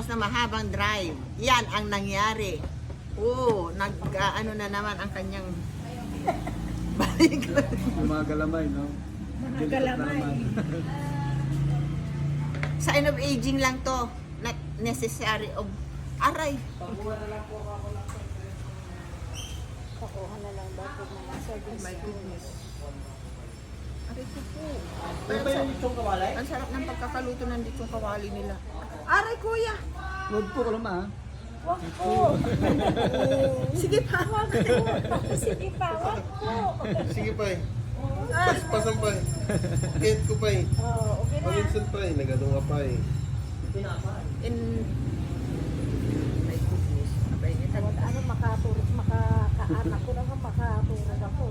na mahabang drive. Yan ang nangyari. Oo, ano na naman ang kanyang balik. Yung mga galamay, no? Mga galamay. Sign of aging lang to. Not necessary of aray. Pakuha na lang ba kung mga service My goodness. Aray ko po. Ano ba yung itong kawalay? Ang sarap ng pagkakaluto ng ditong kawali nila. Aray kuya! Huwag po kalama, ha? Wag po. Sige pa. Wag po. Sige pa, wag po. Sige pa eh. Paspasan pa eh. Kahit ko pa eh. Oh, okay na. Paminsan pa eh. Nagadong ka pa eh. In... My goodness. Abay niya Wag ano, makakaanak ko naman, makaturog ako.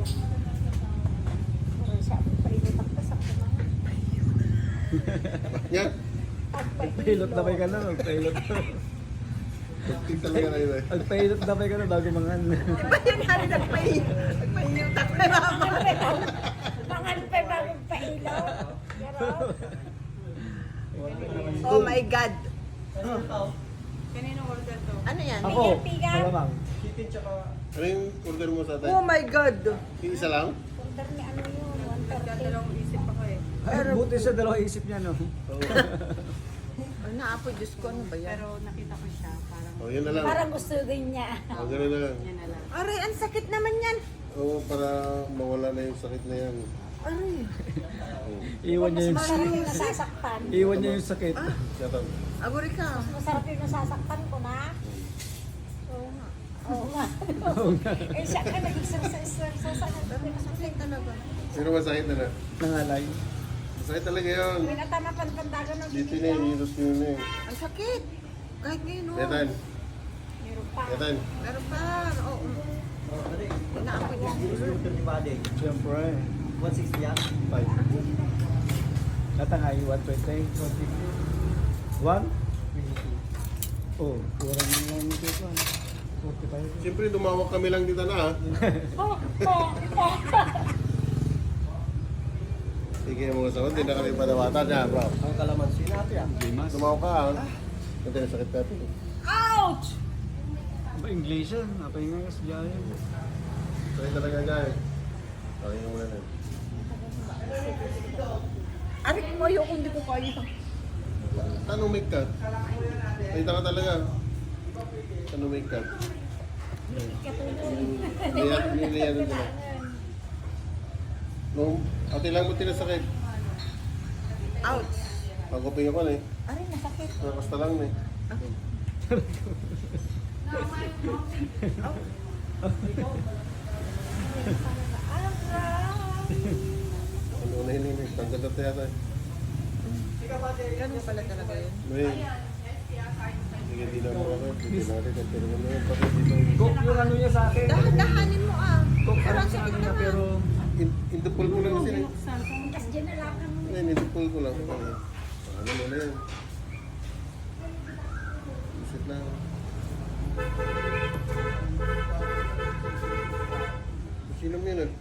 Pero siya, painitak ka sa kumain. Yan. Pilot na ka na, mag-pilot. Pagtig talaga na yun eh. Mag-pilot na ka na bago mangan. Ayun nga rin nagpahinyung takla naman. Mangan pa bagong pailaw. Pero, Oh my God. Kanino order to? Ano yan? Ako, Pigan. malamang. Chicken tsaka... Ano yung order mo sa atin? Oh my God. Yung isa lang? Order ni ano yun, 130. Nagdadalawang isip ako eh. Ay, buti sa dalawang isip niya, no? Oo. Ano na po, Diyos ko, ano ba yan? Pero nakita ko siya, parang Oh, yun na lang. Parang gusto din niya. Oh, gano'n na lang. yan na lang. Aray, ang sakit naman yan. Oo, para mawala na yung sakit na yan. Aray. Oo. Iwan niya yung Masarap yung nasasaktan. Iwan niya yung sakit. Shut up. Aguri ka. Masarap yung nasasaktan ko na. Oo nga. Oo nga. Eh siya ka nag-exercise sa Pero masakit talaga. Pero masakit na na. Nangalay. Masakit talaga yun. May natama pandagan ng Dito na yung virus nyo na eh. Ang sakit. Kahit ngayon, oh. Netan. Meron pa. Netan. Pero pa, oo. Na ako dyan. Siyempre. 160 yan? 5. Natangay, 120. 1? Oh, kurang lang dito. 45. Siyempre, dumawag kami lang dito na ha. Sige mga sahod, hindi na kami padawatan niya, bro. Ang kalamansi natin yan. Dimas. Dumawag ka ha. Hindi na sakit natin. Ouch! Ba, English yan. Apa yung nga siya yan. Sakit talaga niya eh. Pakinggan mo na lang. Aray ko, ayoko, hindi ko kaya. Anong make ka? Nakita ka talaga. Anong make ka? Niliyan nila. Nung ate lang mo tinasakit. Ouch. Pagkuping ako na eh. Aray, masakit. Nakasta lang na eh. Ano na yun eh. Tanggal na yata eh. Ganun pala talaga yun. May. Sige, di na mo ako. Hindi natin. Pero ano yun. Bakit dito? Cook yung ano niya sa akin. Dahan-dahanin mo ah. Cook Pero ang sa sakit akin na naman. pero... Indupol ko lang kasi eh. Tapos dyan na lang ang Ngayon, indupol ko lang. Ano mo na yan. Isit lang. Sino mo yun eh?